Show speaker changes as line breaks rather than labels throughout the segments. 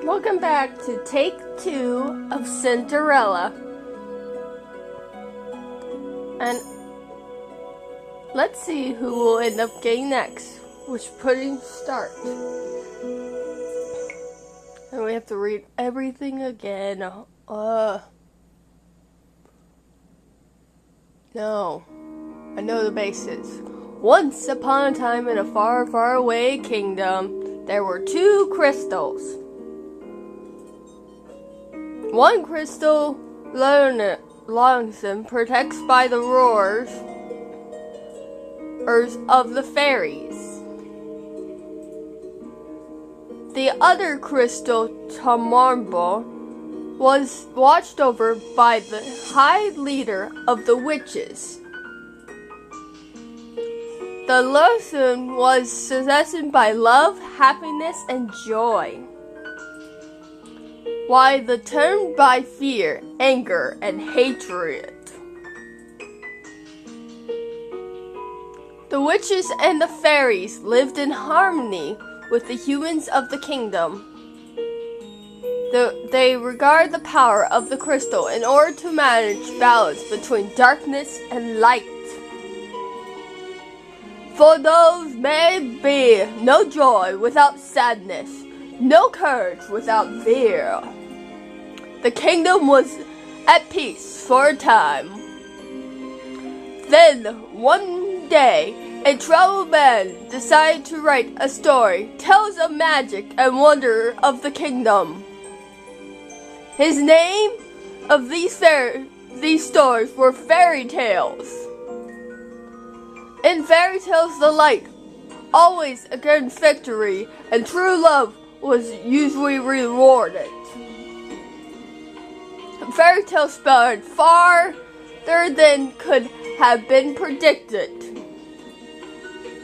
Welcome back to take 2 of Cinderella. And let's see who will end up getting next. Which pudding start? And we have to read everything again. No. I know the basics. Once upon a time in a far, far away kingdom, there were 2 crystals. One crystal, Lonesome, protects by the roars of the fairies. The other crystal, Tamarble, was watched over by the high leader of the witches. The Lonesome was possessed by love, happiness, and joy, while the turned by fear, anger, and hatred. The witches and the fairies lived in harmony with the humans of the kingdom. They regard the power of the crystal in order to manage balance between darkness and light. For those may be no joy without sadness, no courage without fear. The kingdom was at peace for a time. Then, one day, a troubled man decided to write a story, tales of magic and wonder of the kingdom. His name of these stories were fairy tales. In fairy tales, the light always against victory, and true love was usually rewarded. Fairy tales spread farther than could have been predicted.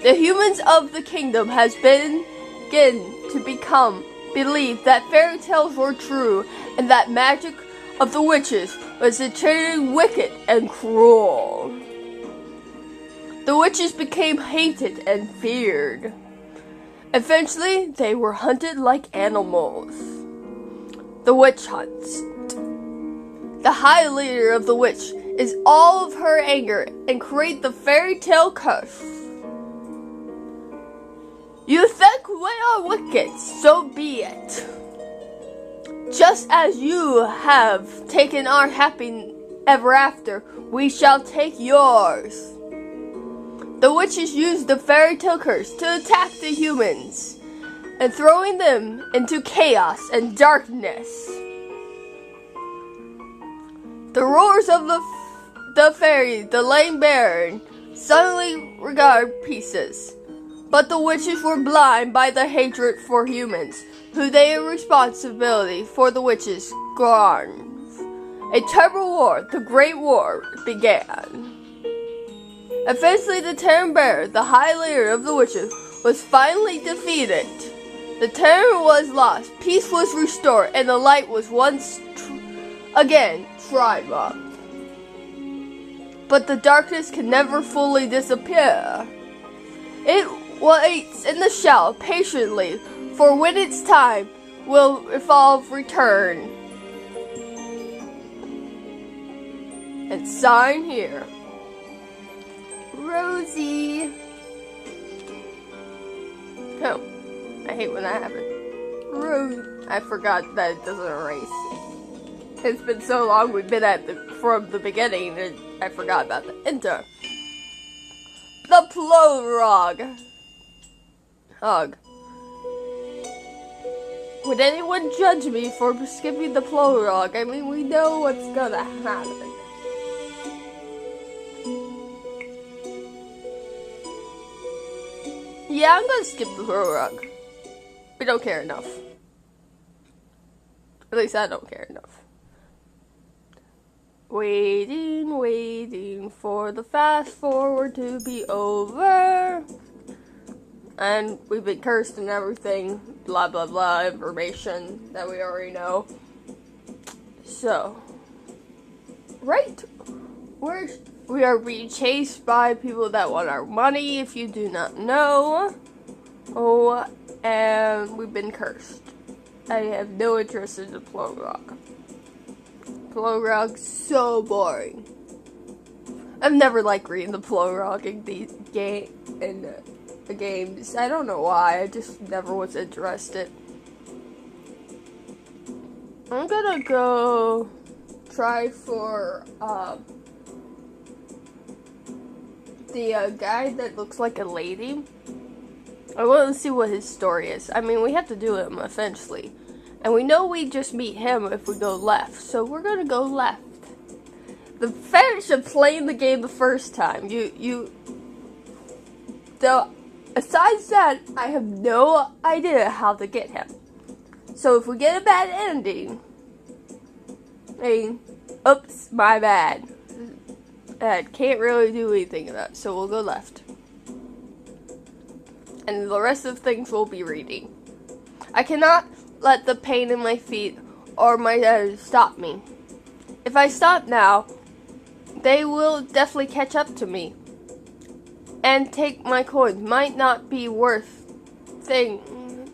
The humans of the kingdom has begun to believe that fairy tales were true and that magic of the witches was extremely wicked and cruel. The witches became hated and feared. Eventually, they were hunted like animals. The witch hunts. The high leader of the witch is all of her anger and create the fairy tale curse. You think we are wicked, so be it. Just as you have taken our happy ever after, we shall take yours. The witches used the fairy tale curse to attack the humans and throwing them into chaos and darkness. The roars of the fairy, the lame baron, suddenly regard pieces. But the witches were blind by their hatred for humans, who they had responsibility for the witches' crimes. A terrible war, the Great War, began. Eventually, the Terror Bear, the high leader of the witches, was finally defeated. The terror was lost, peace was restored, and the light was once again triumphed. But the darkness can never fully disappear. It waits in the shadow patiently, for when its time will evolve return. And sign here. Rosie. Oh, I hate when that happens. Rose. I forgot that it doesn't erase. It's been so long we've been from the beginning and I forgot about the enter. The prologue. Hug. Would anyone judge me for skipping the prologue? I mean, we know what's gonna happen. Yeah, I'm gonna skip the prologue. We don't care enough. At least I don't care enough. Waiting for the fast forward to be over. And we've been cursed and everything. Blah, blah, blah. Information that we already know. So. Right. We are being chased by people that want our money, if you do not know. Oh, and we've been cursed. I have no interest in the prologue. Prologue's so boring. I've never liked reading the prologue in these games. I don't know why. I just never was interested. I'm gonna go try for the guy that looks like a lady. I want to see what his story is. I mean, we have to do him eventually. And we know we just meet him if we go left. So we're going to go left. The fans should play the game the first time. Besides that, I have no idea how to get him. So if we get a bad ending, oops, my bad. I can't really do anything about it, so we'll go left. And the rest of the things we'll be reading. I cannot let the pain in my feet or my head stop me. If I stop now, they will definitely catch up to me and take my coins. Might not be worth thing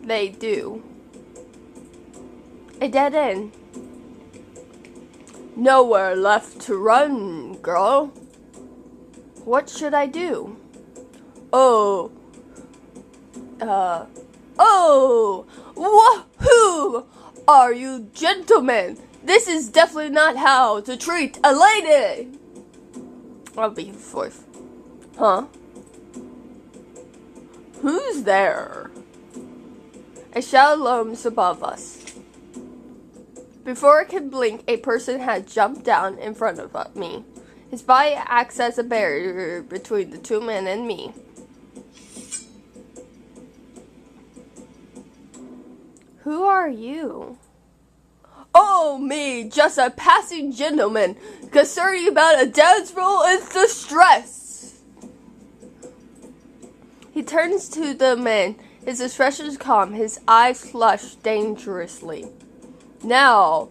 they do. A dead end. Nowhere left to run, girl. What should I do? Woohoo! Are you gentlemen? This is definitely not how to treat a lady. I'll be fourth. Huh? Who's there? A shadow looms above us. Before I can blink, a person had jumped down in front of me. His body acts as a barrier between the two men and me. Who are you? Oh, me, just a passing gentleman, concerned about a damsel in distress. He turns to the man. His expression is calm. His eyes flush dangerously. Now,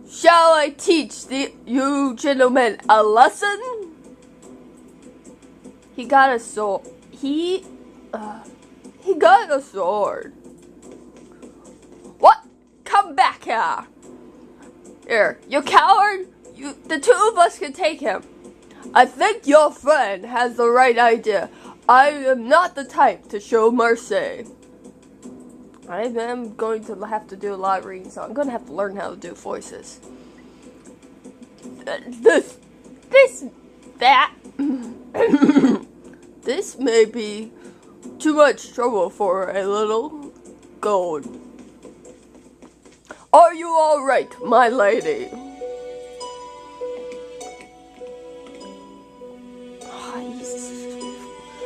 shall I teach you gentlemen a lesson? He got a sword. He got a sword. What? Come back here. Here, you coward. The two of us can take him. I think your friend has the right idea. I am not the type to show mercy. I am going to have to do a lot of reading, so I'm going to have to learn how to do voices. This may be too much trouble for a little gold. Are you all right, my lady?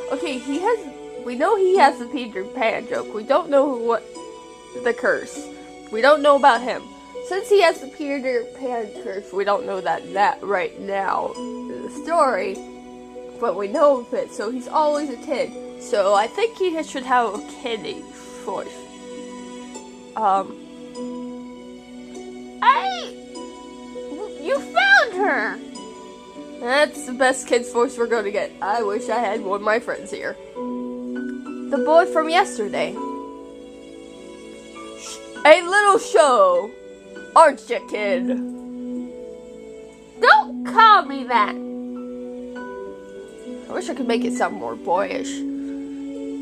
Okay, we know he has the Peter Pan joke. We don't know what the curse. We don't know about him. Since he has the Peter Pan curse, we don't know that right now in the story. But we know of it, so he's always a kid. So I think he should have a kiddie voice. You found her! That's the best kid's voice we're gonna get. I wish I had one of my friends here. The boy from yesterday. A little show, aren't you, kid? Don't call me that. I wish I could make it sound more boyish.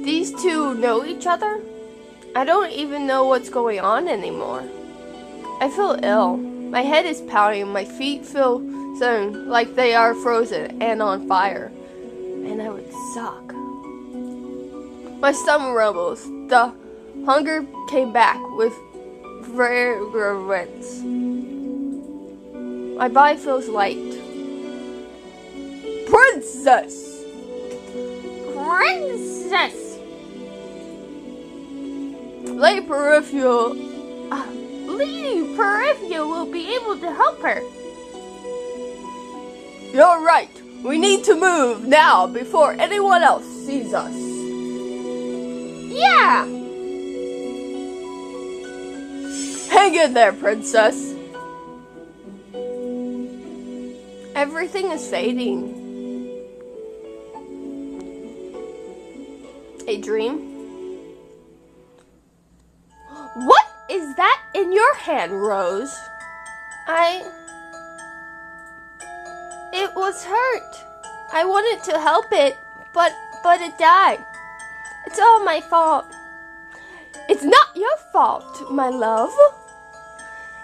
These two know each other? I don't even know what's going on anymore. I feel ill. My head is pounding. My feet feel like they are frozen and on fire. And I would suck. My stomach rumbles. The hunger came back with virulence. My body feels light. Princess! Princess! Lady Peripheral will be able to help her. You're right. We need to move now before anyone else sees us. Yeah! Hang in there, princess. Everything is fading. A dream? What in your hand, Rose? It was hurt. I wanted to help it, but it died. It's all my fault. It's not your fault, my love.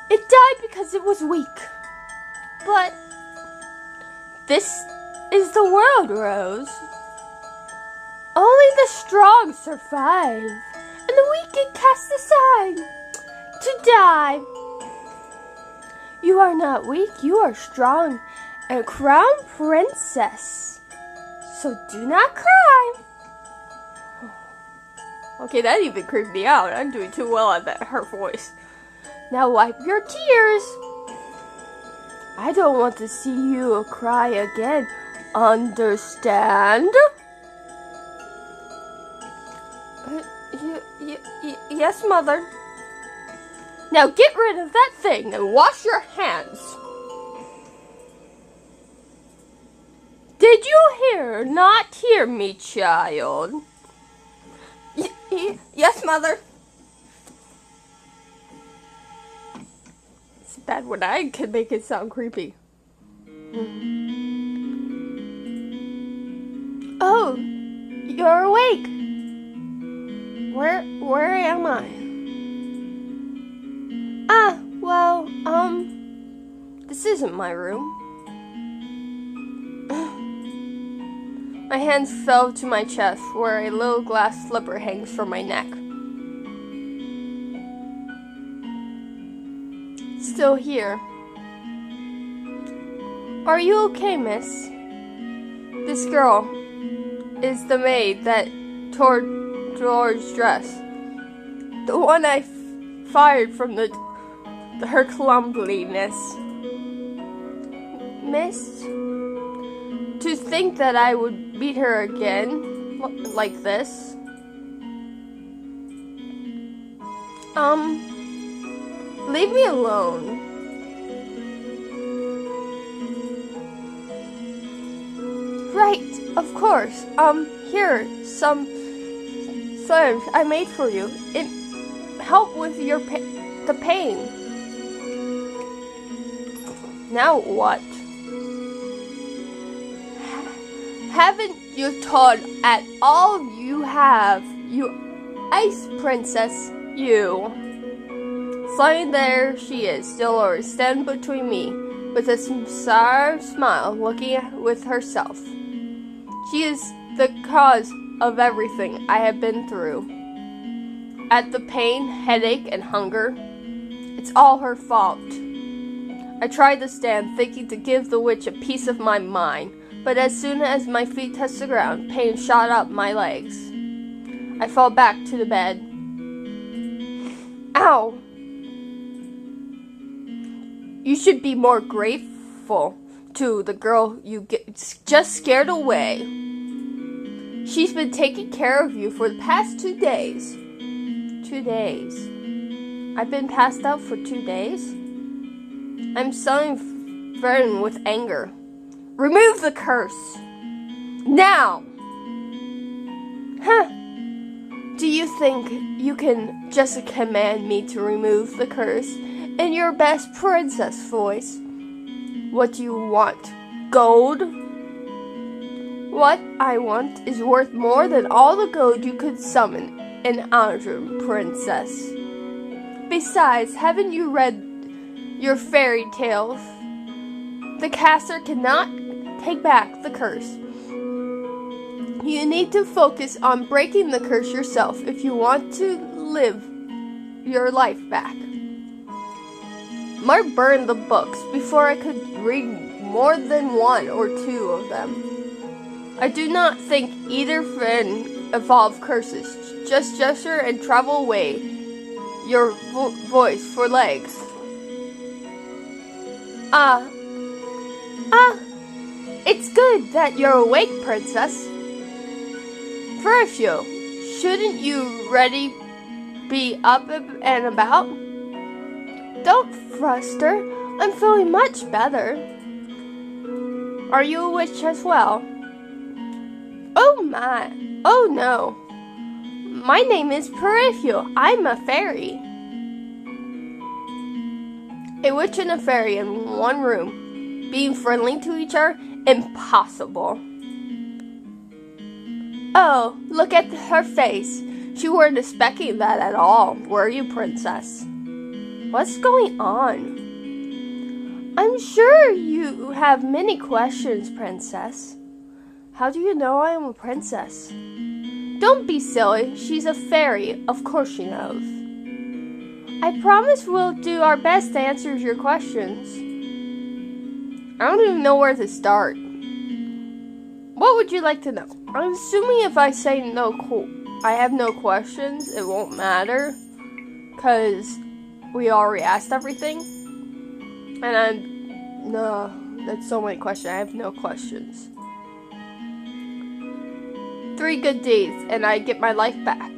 It died because it was weak. But this is the world, Rose. Only the strong survive, and the weak get cast aside to die. You are not weak, you are strong, and a crown princess. So do not cry. Okay, that even creeped me out. I'm doing too well at that, her voice. Now wipe your tears. I don't want to see you cry again. Understand? Yes, Mother. Now get rid of that thing and wash your hands. Did you not hear me, child? Yes, Mother. It's bad when I can make it sound creepy. Oh, you're awake. Where am I? Well, this isn't my room. My hands fell to my chest, where a little glass slipper hangs from my neck. Still here. Are you okay, miss? This girl is the maid that tore George's dress. The one I fired from her clumsiness. Miss? To think that I would beat her again, like this. Leave me alone. Right, of course. Here, some slurs I made for you. It helped with your the pain. Now what? Haven't you told at all you have, you ice princess, you? Lying there she is, still or stand between me, with a sour smile, looking with herself. She is the cause of everything I have been through. At the pain, headache, and hunger, it's all her fault. I tried to stand, thinking to give the witch a piece of my mind. But as soon as my feet touched the ground, pain shot up my legs. I fell back to the bed. Ow! You should be more grateful to the girl you just scared away. She's been taking care of you for the past 2 days. 2 days. I've been passed out for 2 days? I'm suddenly burning with anger. Remove the curse. Now! Huh. Do you think you can just command me to remove the curse in your best princess voice? What do you want? Gold? What I want is worth more than all the gold you could summon in Andrew, princess. Besides, haven't you read your fairy tales? The caster cannot take back the curse. You need to focus on breaking the curse yourself if you want to live your life back. Mark burned the books before I could read more than 1 or 2 of them. I do not think either can evolve curses. Just gesture and travel away your voice for legs. It's good that you're awake, princess. Horatio, shouldn't you already be up and about? Don't fluster. I'm feeling much better. Are you a witch as well? Oh my. Oh no. My name is Horatio. I'm a fairy. A witch and a fairy in one room, being friendly to each other? Impossible. Oh, look at her face. She weren't expecting that at all, were you, princess? What's going on? I'm sure you have many questions, princess. How do you know I am a princess? Don't be silly. She's a fairy. Of course she knows. I promise we'll do our best to answer your questions. I don't even know where to start. What would you like to know? I'm assuming if I say I have no questions, it won't matter. Because we already asked everything. And that's so many questions. I have no questions. 3 good deeds, and I get my life back.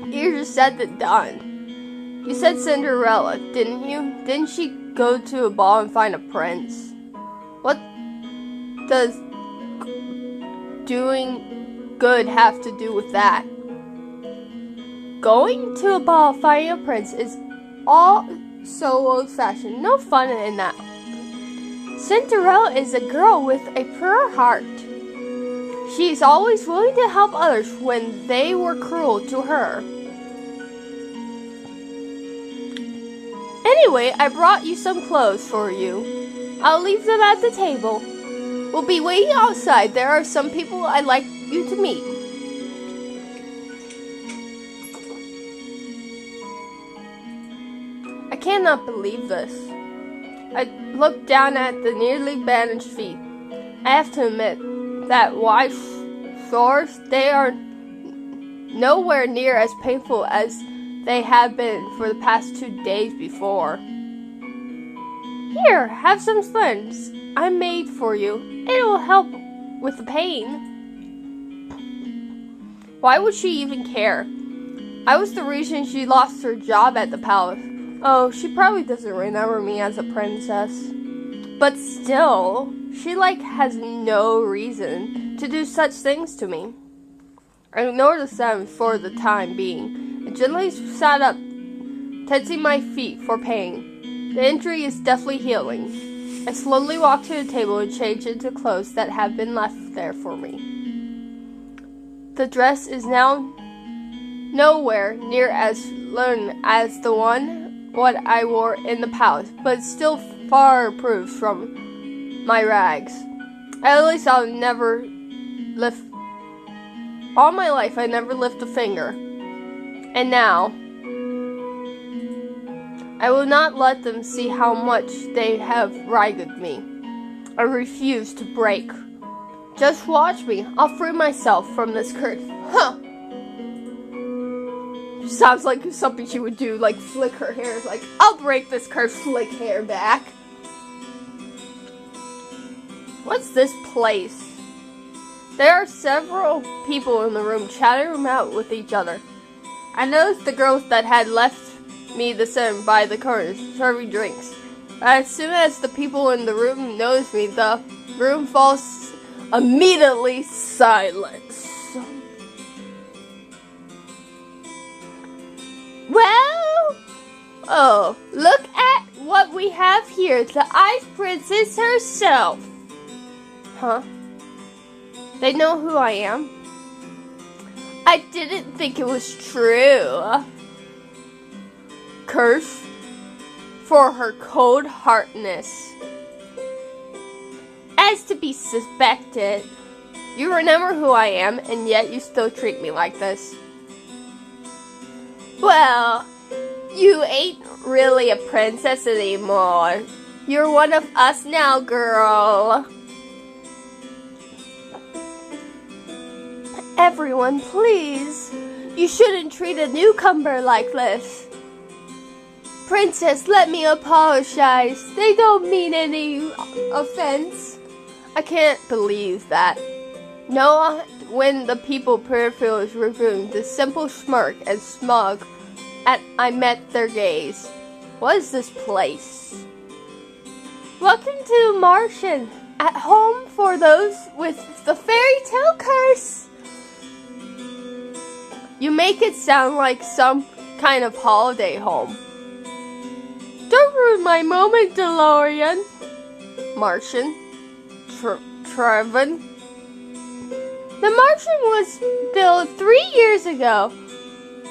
Easier said than done. You said Cinderella, didn't you? Didn't she go to a ball and find a prince? What does doing good have to do with that? Going to a ball, finding a prince is all so old-fashioned. No fun in that. Cinderella is a girl with a pure heart. She is always willing to help others when they were cruel to her. Anyway, I brought you some clothes for you. I'll leave them at the table. We'll be waiting outside. There are some people I'd like you to meet. I cannot believe this. I looked down at the nearly bandaged feet. I have to admit that while sores, they are nowhere near as painful as they have been for the past 2 days before. Here, have some splints I made for you. It will help with the pain. Why would she even care? I was the reason she lost her job at the palace. Oh, she probably doesn't remember me as a princess. But still, she has no reason to do such things to me. I ignored the sound for the time being. I gently sat up, tensing my feet for pain. The injury is definitely healing. I slowly walked to the table and changed into clothes that had been left there for me. The dress is now nowhere near as learned as the what I wore in the palace, but still far improved from my rags. At least I'll never lift. All my life, I never lift a finger. And now, I will not let them see how much they have ragged me. I refuse to break. Just watch me. I'll free myself from this curse. Huh. Sounds like something she would do, flick her hair. I'll break this curse, flick hair back. What's this place? There are several people in the room chatting out with each other. I noticed the girls that had left me the same by the corners, serving drinks. As soon as the people in the room notice me, the room falls immediately silence. Well, oh, look at what we have here. The Ice Princess herself. Huh? They know who I am? I didn't think it was true. Curse for her cold-heartedness. As to be suspected, you remember who I am, and yet you still treat me like this. Well, you ain't really a princess anymore. You're one of us now, girl. Everyone, please. You shouldn't treat a newcomer like this. Princess, let me apologize. They don't mean any offense. I can't believe that. No, when the people peripheral is removed, the simple smirk and smug I met their gaze. What is this place? Welcome to Martian, at home for those with the fairy tale curse. You make it sound like some kind of holiday home. Don't for my moment, DeLorean. Martian. Trevin. The Martian was built 3 years ago,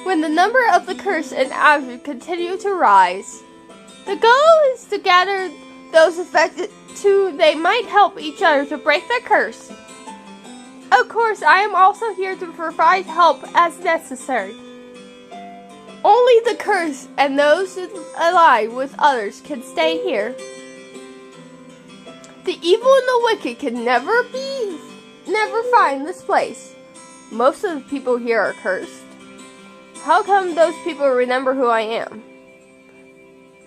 when the number of the cursed and absent continued to rise. The goal is to gather those affected so they might help each other to break their curse. Of course, I am also here to provide help as necessary. Only the cursed and those allied with others can stay here. The evil and the wicked can never find this place. Most of the people here are cursed. How come those people remember who I am?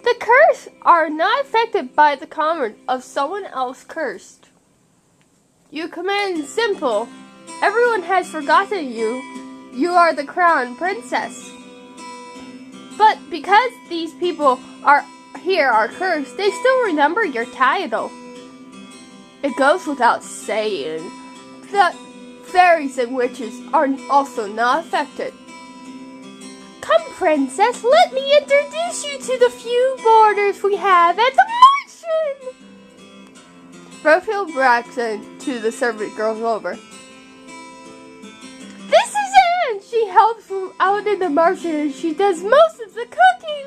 The cursed are not affected by the comment of someone else cursed. Your command is simple. Everyone has forgotten you. You are the crown princess. But because these people are cursed, they still remember your title. It goes without saying that fairies and witches are also not affected. Come, princess, let me introduce you to the few boarders we have at the Martian! Rofield Braxton to the servant girls over. This is Anne! She helps out in the Martian and she does most of the cooking!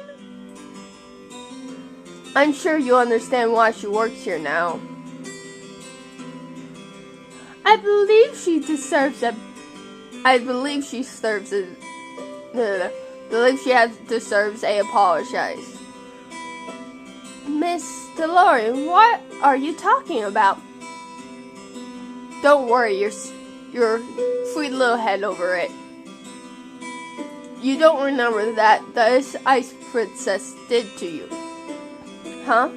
I'm sure you understand why she works here now. I believe she deserves a apologize. Miss DeLorean, what are you talking about? Don't worry your sweet little head over it. You don't remember that this ice princess did to you, huh?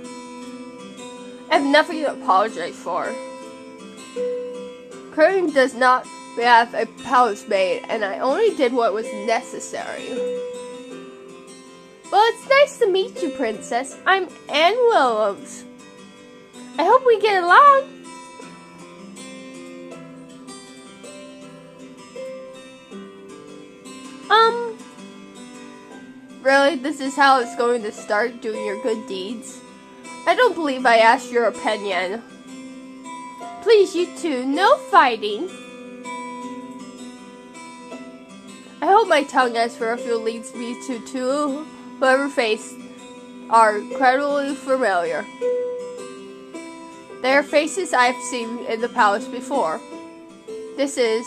I have nothing to apologize for. Curtin does not have a palace maid, and I only did what was necessary. Well, it's nice to meet you, Princess. I'm Anne Williams. I hope we get along. Really? This is how it's going to start, doing your good deeds? I don't believe I asked your opinion. Please, you two, no fighting. I hope my tongue as Fairfield leads me to two whoever face are incredibly familiar. They are faces I have seen in the palace before. This is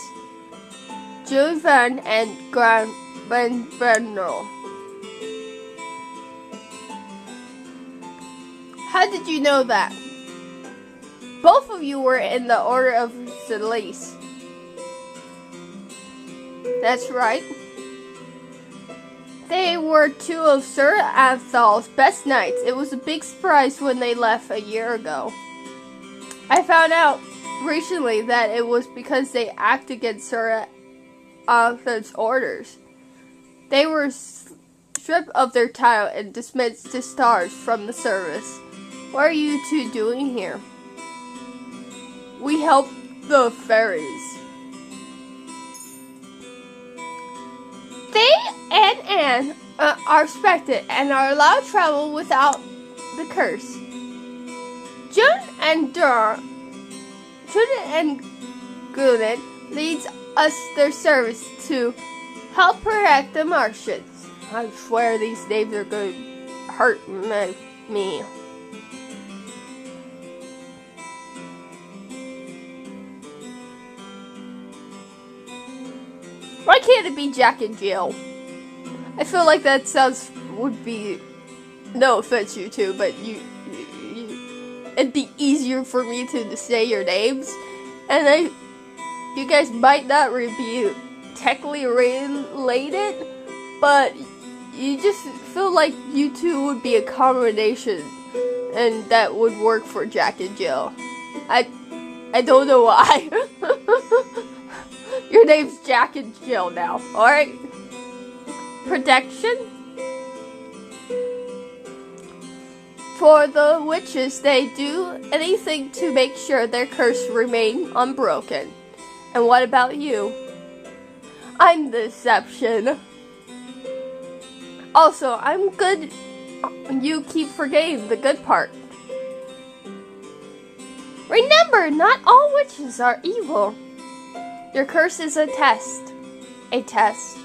Julie Van and Grand General. How did you know that? Both of you were in the Order of Celeste. That's right. They were two of Sir Athal's best knights. It was a big surprise when they left a year ago. I found out recently that it was because they acted against Sir Athal's orders. They were stripped of their title and dismissed to stars from the service. What are you two doing here? We help the fairies. They and Anne are respected and are allowed to travel without the curse. June and Gooden leads us their service to help protect the Martians. I swear these names are going to hurt me. Why can't it be Jack and Jill? I feel like that would be, no offense you two, but it'd be easier for me to say your names, and you guys might not be technically related, but you just feel like you two would be a combination, and that would work for Jack and Jill. I don't know why. Your name's Jack and Jill now, alright? Protection? For the witches, they do anything to make sure their curse remain unbroken. And what about you? I'm the exception. Also, I'm good you keep forgetting the good part. Remember, not all witches are evil. Your curse is a test. A test.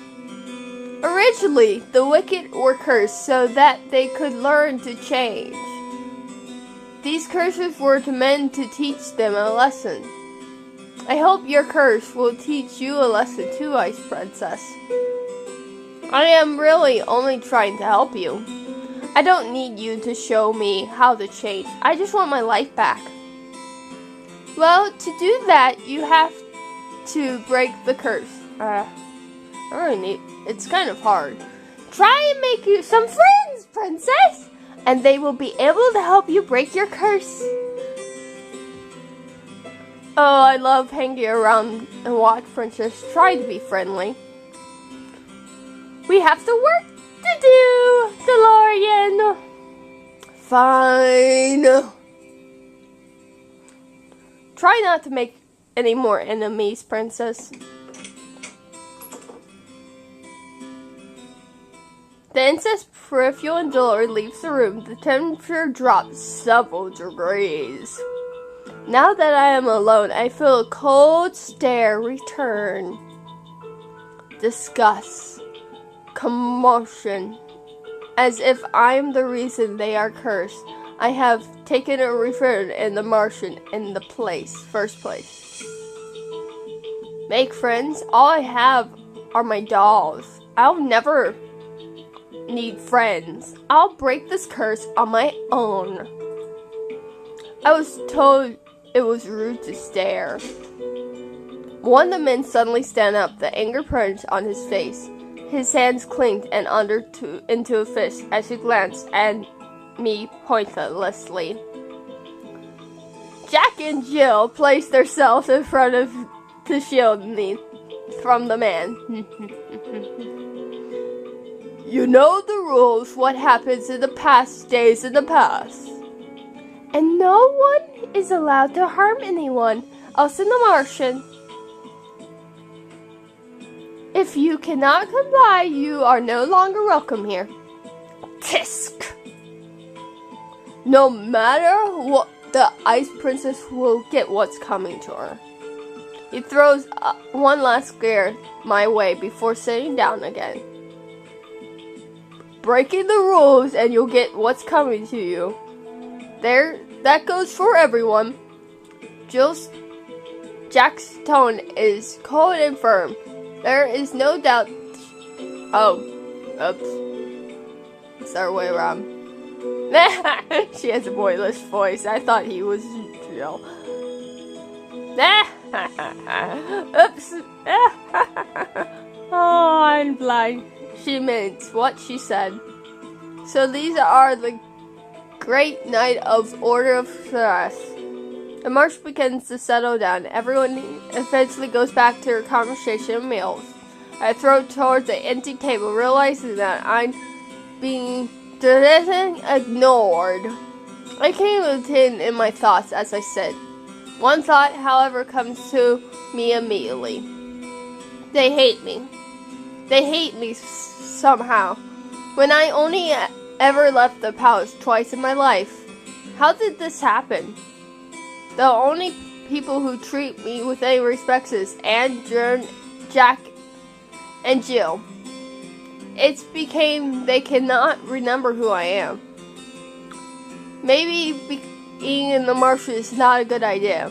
Originally, the wicked were cursed so that they could learn to change. These curses were meant to teach them a lesson. I hope your curse will teach you a lesson too, Ice Princess. I am really only trying to help you. I don't need you to show me how to change. I just want my life back. Well, to do that, you have to break the curse. It's kind of hard. Try and make you some friends, Princess, and they will be able to help you break your curse. Oh, I love hanging around and watch Princess try to be friendly. We have some work to do, DeLorean. Fine. Try not to make any more enemies, Princess. The incest peripheral and DeLorean leaves the room. The temperature drops several degrees. Now that I am alone, I feel a cold stare return. Disgust. Commotion. As if I'm the reason they are cursed. I have taken a return in the Martian in the first place. Make friends? All I have are my dolls. I'll never need friends. I'll break this curse on my own. I was told it was rude to stare. One of the men suddenly stand up, the anger purged on his face. His hands clinked and into a fist as he glanced at me pointlessly. Jack and Jill placed themselves in front of to shield me from the man. You know the rules. What happens in the past stays in the past. And no one is allowed to harm anyone else in the Martian. If you cannot comply, you are no longer welcome here. Tisk! No matter what, the Ice Princess will get what's coming to her. He throws one last glare my way before sitting down again. Breaking the rules and you'll get what's coming to you. There, that goes for everyone. Jack's tone is cold and firm. There is no doubt. Oh, oops. It's our way around. She has a boyish voice. I thought he was Jill. Oops. Oh, I'm blind. She meant what she said. So these are the great night of Order of Stress. The march begins to settle down. Everyone eventually goes back to their conversation and meals. I throw towards the empty table, realizing that I'm being ignored. I came within in my thoughts as I said. One thought, however, comes to me immediately. They hate me. They hate me somehow. When I only ever left the palace twice in my life. How did this happen? The only people who treat me with any respect is Anne, Jack, and Jill. It's became they cannot remember who I am. Maybe being in the marsh is not a good idea.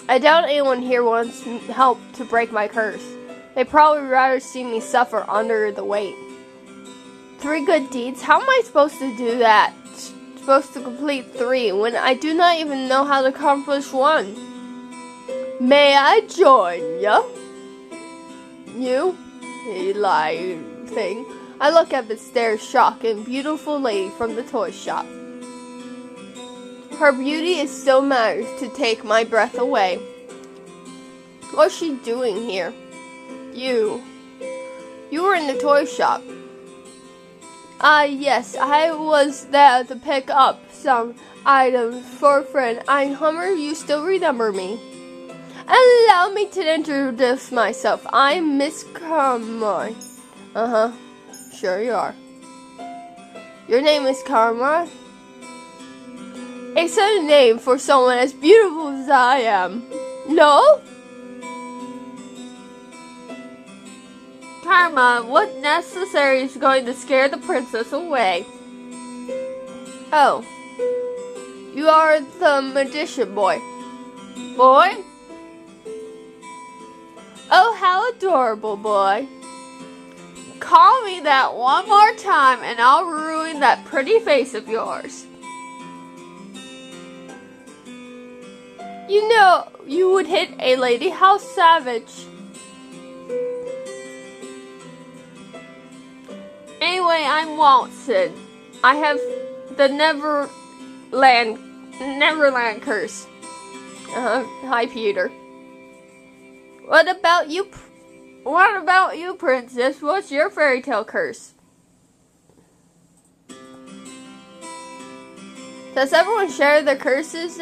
I doubt anyone here wants help to break my curse. They'd probably rather see me suffer under the weight. 3 good deeds? How am I supposed to do that? Supposed to complete 3 when I do not even know how to accomplish 1. May I join ya? You? He laughing. I look up and stare shocked and beautiful lady from the toy shop. Her beauty is so matters to take my breath away. What's she doing here? You were in the toy shop. Yes, I was there to pick up some items for a friend. I'm Hummer, you still remember me. Allow me to introduce myself. I'm Miss Carmine. Sure you are. Your name is Karma? A sudden name for someone as beautiful as I am. No? Karma, what necessary is going to scare the princess away? Oh. You are the magician boy. Boy? Oh, how adorable, boy. Call me that one more time and I'll ruin that pretty face of yours. You know, you would hit a lady. How savage. Anyway, I'm Watson. I have the Neverland curse. Hi, Peter. What about you, princess? What's your fairy tale curse? Does everyone share their curses?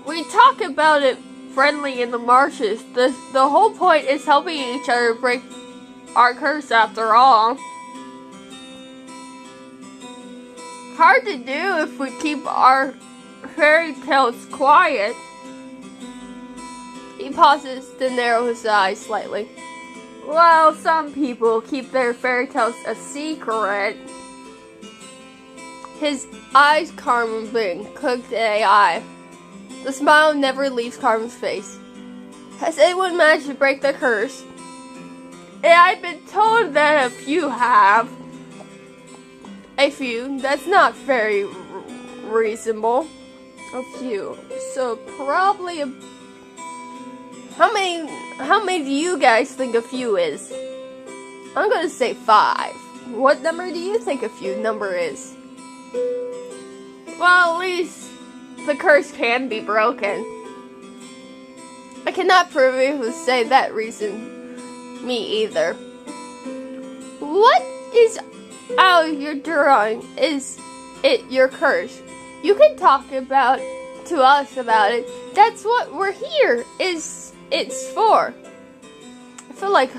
We talk about it friendly in the marshes. The whole point is helping each other break our curse after all. Hard to do if we keep our fairy tales quiet. He pauses to narrow his eyes slightly. Well, some people keep their fairy tales a secret. His eyes Carmen cooked AI. The smile never leaves Carmen's face. Has anyone managed to break the curse? I've been told that a few have. A few? That's not very reasonable. A few. So probably a... How many do you guys think a few is? I'm gonna say 5. What number do you think a few number is? Well, at least the curse can be broken. I cannot previously say that reason me either. What is out of your drawing? Is it your curse? You can talk to us about it. That's what we're here. It's for. I feel like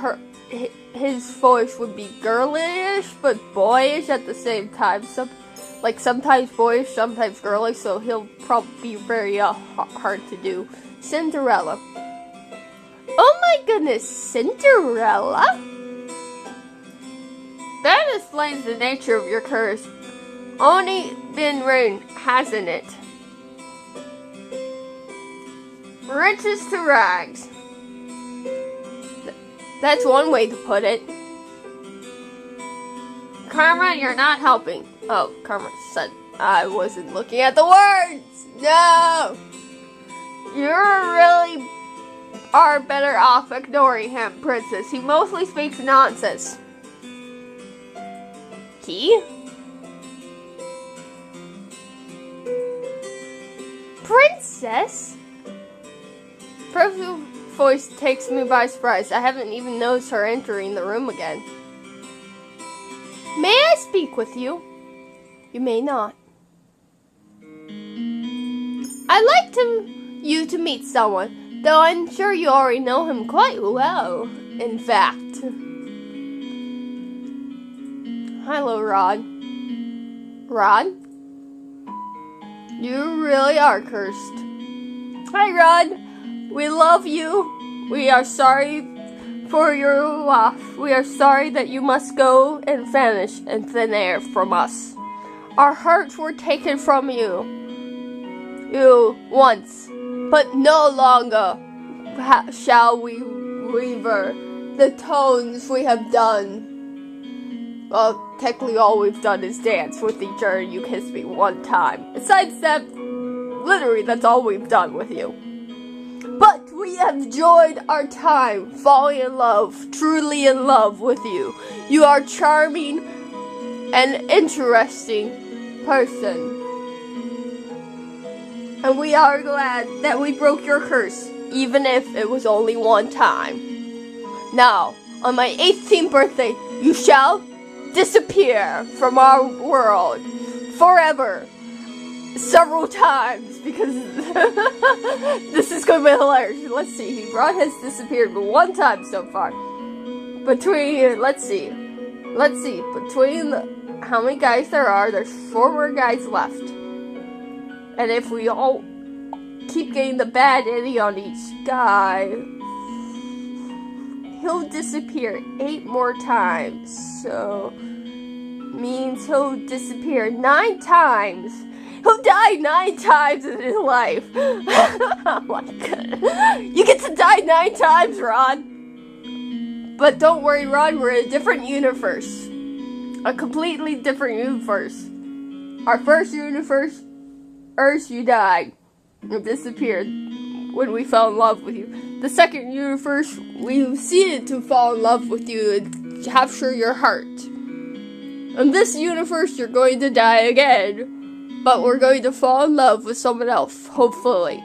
his voice would be girlish but boyish at the same time. Sometimes boyish, sometimes girlish, so he'll probably be very hard to do. Cinderella. Oh my goodness, Cinderella? That explains the nature of your curse. Only been rain, hasn't it? Riches to rags. That's one way to put it. Karma, you're not helping. Oh, Karma said I wasn't looking at the words. No! You really are better off ignoring him, princess. He mostly speaks nonsense. He? Princess? Professor's voice takes me by surprise. I haven't even noticed her entering the room again. May I speak with you? You may not. I'd like you to meet someone, though I'm sure you already know him quite well, in fact. Hello, Rod. Rod? You really are cursed. Hi, Rod. We love you. We are sorry for your loss. We are sorry that you must go and vanish in thin air from us. Our hearts were taken from you once, but no longer shall we rever the tones we have done. Well, technically all we've done is dance with each other. You kissed me one time. Besides that, literally that's all we've done with you. But we have enjoyed our time falling in love, truly in love with you. You are charming and interesting person. And we are glad that we broke your curse, even if it was only one time. Now, on my 18th birthday, you shall disappear from our world forever. Several times, because this is going to be hilarious. Let's see, Rod has disappeared one time so far. Between, let's see, between how many guys there are. There's 4 more guys left. And if we all keep getting the bad ending on each guy, he'll disappear 8 more times. So, means he'll disappear 9 times. He'll die 9 times in his life. Oh my god. You get to die 9 times, Rod. But don't worry, Rod, we're in a different universe. A completely different universe. Our first universe, Earth, you died. You disappeared when we fell in love with you. The second universe, we proceeded to fall in love with you and capture your heart. In this universe, you're going to die again. But we're going to fall in love with someone else, hopefully.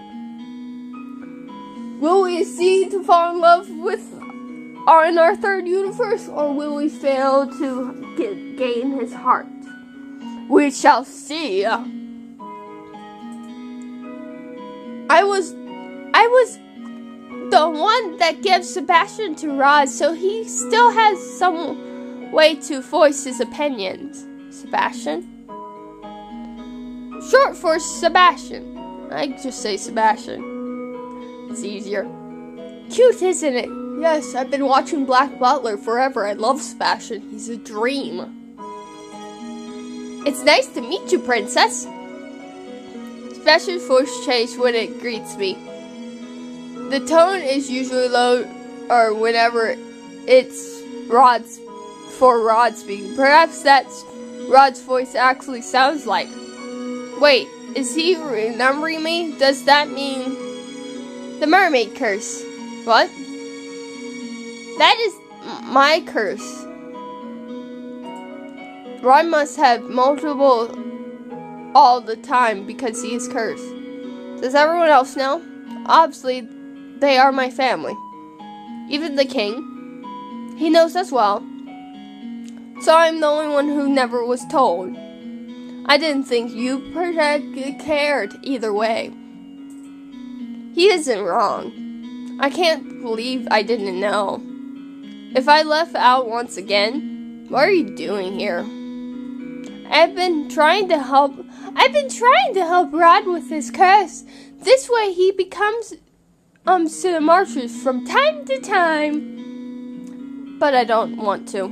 Will we succeed to fall in love with in our third universe, or will we fail to gain his heart? We shall see. I was the one that gave Sebastian to Rod, so he still has some way to voice his opinions. Sebastian? Short for Sebastian. I just say Sebastian. It's easier. Cute, isn't it? Yes, I've been watching Black Butler forever. I love Sebastian. He's a dream. It's nice to meet you, Princess. Sebastian's voice changes when it greets me. The tone is usually low, or whenever it's Rod speaking. Perhaps that's Rod's voice actually sounds like. Wait, is he remembering me? Does that mean the mermaid curse? What? That is my curse. Rod must have multiple all the time because he is cursed. Does everyone else know? Obviously, they are my family. Even the king. He knows as well. So I'm the only one who never was told. I didn't think you cared either way. He isn't wrong. I can't believe I didn't know. If I left out once again, what are you doing here? I've been trying to help Rod with his curse. This way he becomes Cinderella from time to time. But I don't want to.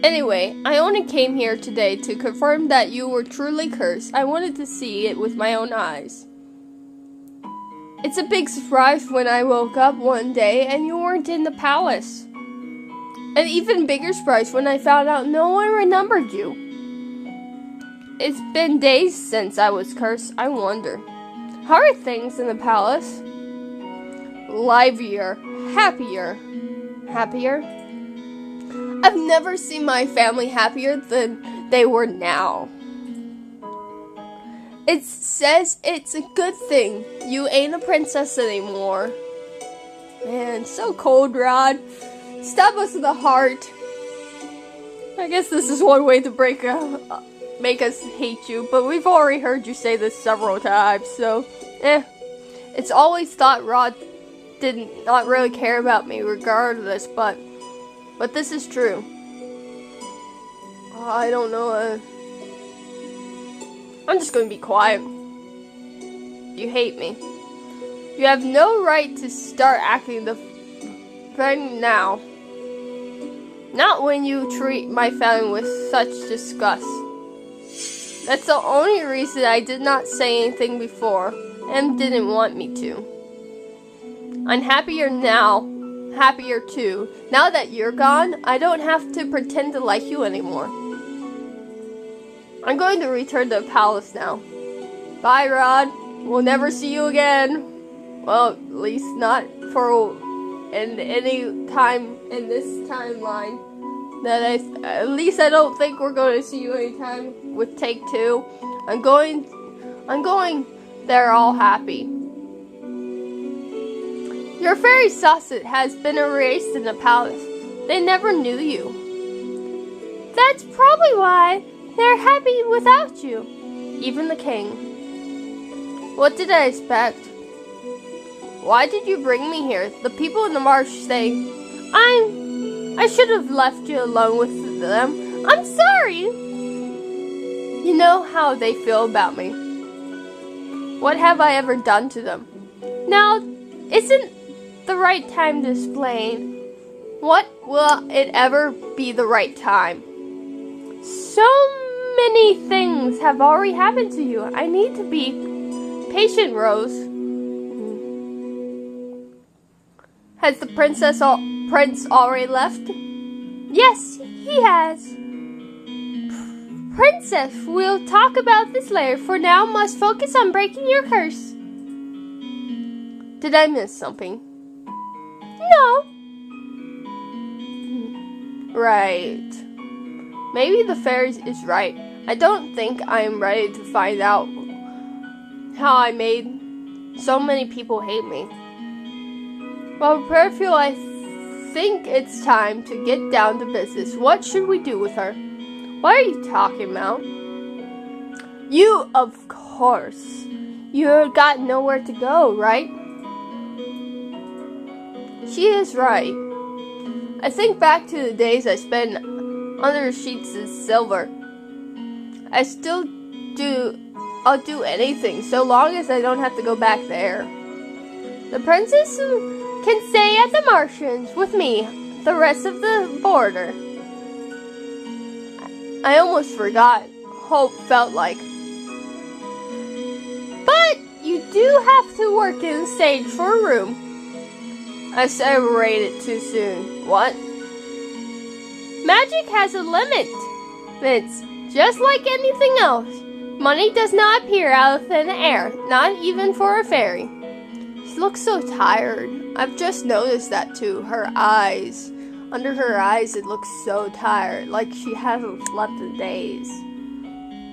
Anyway, I only came here today to confirm that you were truly cursed. I wanted to see it with my own eyes. It's a big surprise when I woke up one day and you weren't in the palace. An even bigger surprise when I found out no one remembered you. It's been days since I was cursed. I wonder, how are things in the palace? Livelier, happier. Happier? I've never seen my family happier than they were now. It says it's a good thing you ain't a princess anymore. Man, so cold, Rod. Stab us in the heart. I guess this is one way to make us hate you, but we've already heard you say this several times, so, It's always thought Rod did not really care about me regardless, but this is true. I don't know, I'm just going to be quiet. You hate me. You have no right to start acting the friend now. Not when you treat my family with such disgust. That's the only reason I did not say anything before, and didn't want me to. I'm happier now. Happier too. Now that you're gone, I don't have to pretend to like you anymore. I'm going to return to the palace now. Bye, Rod. We'll never see you again. Well, at least not for any time in this timeline. At least I don't think we're going to see you anytime with Take Two. I'm going there all happy. Your fairy sausage has been erased in the palace. They never knew you. That's probably why they're happy without you. Even the king. What did I expect? Why did you bring me here? The people in the marsh say, I should have left you alone with them. I'm sorry. You know how they feel about me. What have I ever done to them? Now, isn't the right time to explain. What will it ever be the right time? So many things have already happened to you. I need to be patient, Rose. Has the prince already left? Yes, he has. Princess, we'll talk about this later. For now, must focus on breaking your curse. Did I miss something? No. Right. Maybe the fairy is right. I don't think I am ready to find out how I made so many people hate me. Well, Perfil, I think it's time to get down to business. What should we do with her? What are you talking about? You, of course. You got nowhere to go, right? She is right. I think back to the days I spent under sheets of silver. I'll do anything so long as I don't have to go back there. The princess can stay at the Martians with me the rest of the border. I almost forgot hope felt like. But you do have to work in the stage for a room. I celebrated too soon. What? Magic has a limit. It's just like anything else. Money does not appear out of thin air, not even for a fairy. She looks so tired. I've just noticed that too. Her eyes. Under her eyes, it looks so tired, like she hasn't slept in days.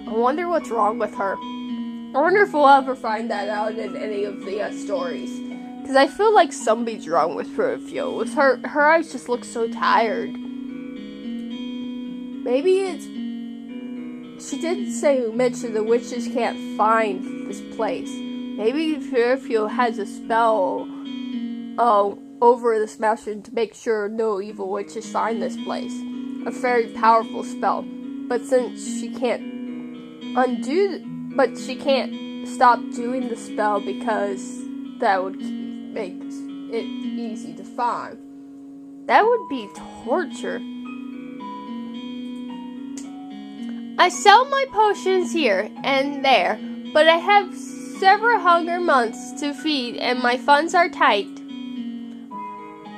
I wonder what's wrong with her. I wonder if we'll ever find that out in any of the stories. Because I feel like something's wrong with Perfil. With her eyes just look so tired. Maybe it's... She did mention the witches can't find this place. Maybe Perfil has a spell over this mountain to make sure no evil witches find this place. A very powerful spell. But since she can't she can't stop doing the spell because that would make it easy to find. That would be torture. I sell my potions here and there, but I have several hunger months to feed and my funds are tight.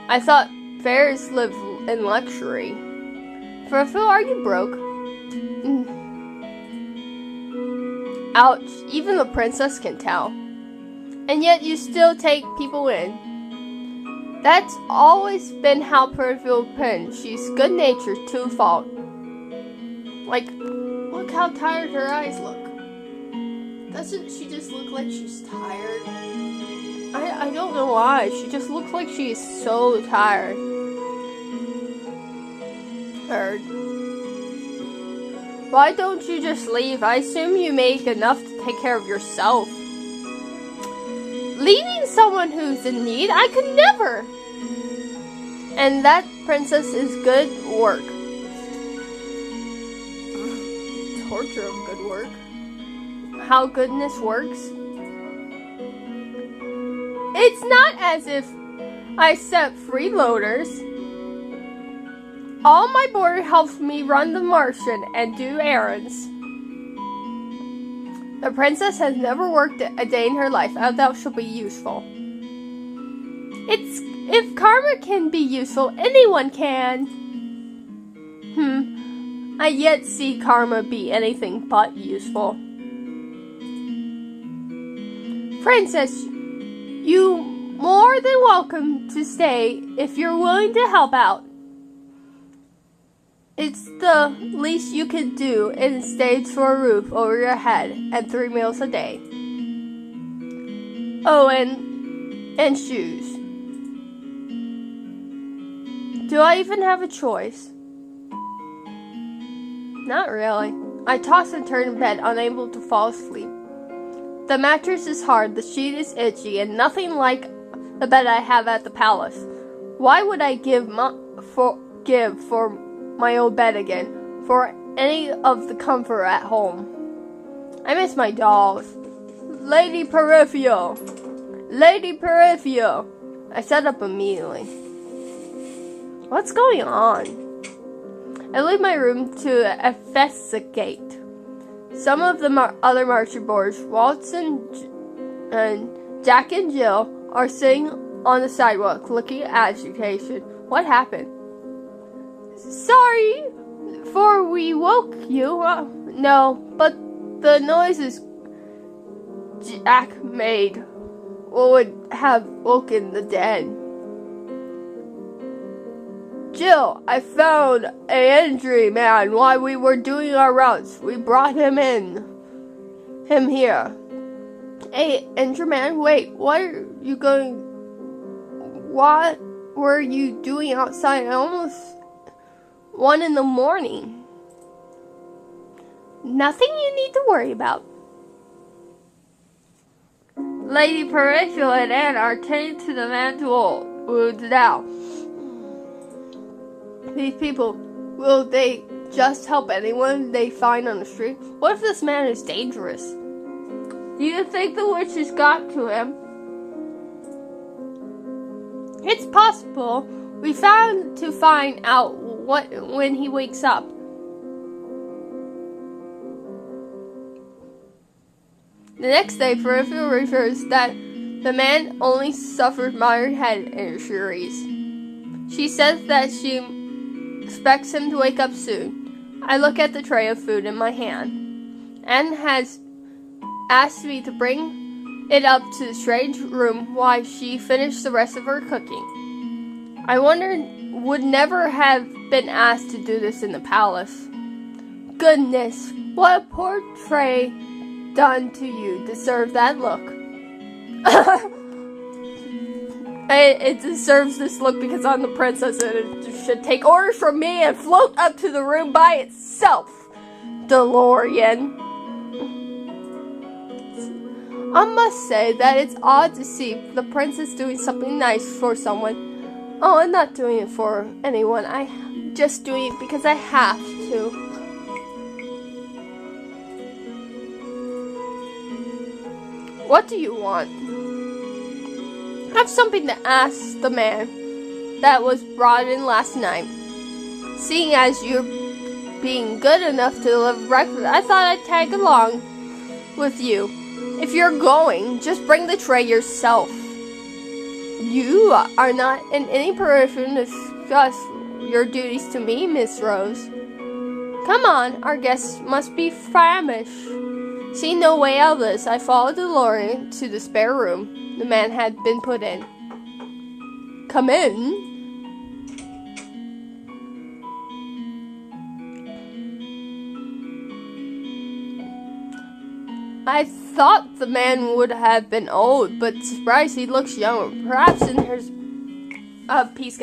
I thought fairies live in luxury. Perfil, are you broke? Ouch, even the princess can tell. And yet you still take people in. That's always been how Perfil been. She's good-natured to a fault. Like, look how tired her eyes look. Doesn't she just look like she's tired? I don't know why. She just looks like she is so tired. Why don't you just leave? I assume you make enough to take care of yourself. Leaving someone who's in need? I could never. And that princess is good work. Torture of good work. How goodness works. It's not as if I set freeloaders. All my board helps me run the Martian and do errands. The princess has never worked a day in her life. I doubt she'll be useful. If karma can be useful, anyone can. I yet see karma be anything but useful. Princess, you more than welcome to stay if you're willing to help out. It's the least you can do in stage for a roof over your head and 3 meals a day. Oh, and shoes. Do I even have a choice? Not really. I toss and turn in bed, unable to fall asleep. The mattress is hard, the sheet is itchy, and nothing like the bed I have at the palace. Why would I give for my old bed again? for any of the comfort at home. I miss my dolls. Lady Peripheral! Lady Peripheral! I sat up immediately. What's going on? I leave my room to investigate. Some of the other marching boys, Waltz and Jack and Jill, are sitting on the sidewalk looking at agitation. What happened? Sorry for we woke you. No, but the noises Jack made would have woken the dead. Jill, I found an injury man while we were doing our rounds. We brought him here. Hey, injured man, wait, what were you doing outside at almost 1 a.m? Nothing you need to worry about. Lady Peripheral and Anne are tending to the man's wound now. These people, will they just help anyone they find on the street? What if this man is dangerous? Do you think the witches got to him? It's possible. We found to find out when he wakes up. The next day, Peripheral refers that the man only suffered minor head injuries. She says that she expects him to wake up soon. I look at the tray of food in my hand. Anne has asked me to bring it up to the strange room while she finished the rest of her cooking. I would never have been asked to do this in the palace. Goodness, what a poor tray done to you deserve that look. It deserves this look because I'm the princess and it should take orders from me and float up to the room by itself. DeLorean. I must say that it's odd to see the princess doing something nice for someone. Oh, I'm not doing it for anyone. I'm just doing it because I have to. What do you want? I have something to ask the man that was brought in last night. Seeing as you're being good enough to deliver breakfast, I thought I'd tag along with you. If you're going, just bring the tray yourself. You are not in any position to discuss your duties to me, Miss Rose. Come on, our guests must be famished. Seeing no way out of this, I followed DeLorean to the spare room the man had been put in. Come in. I thought the man would have been old, but surprised he looks young. Perhaps in his peace.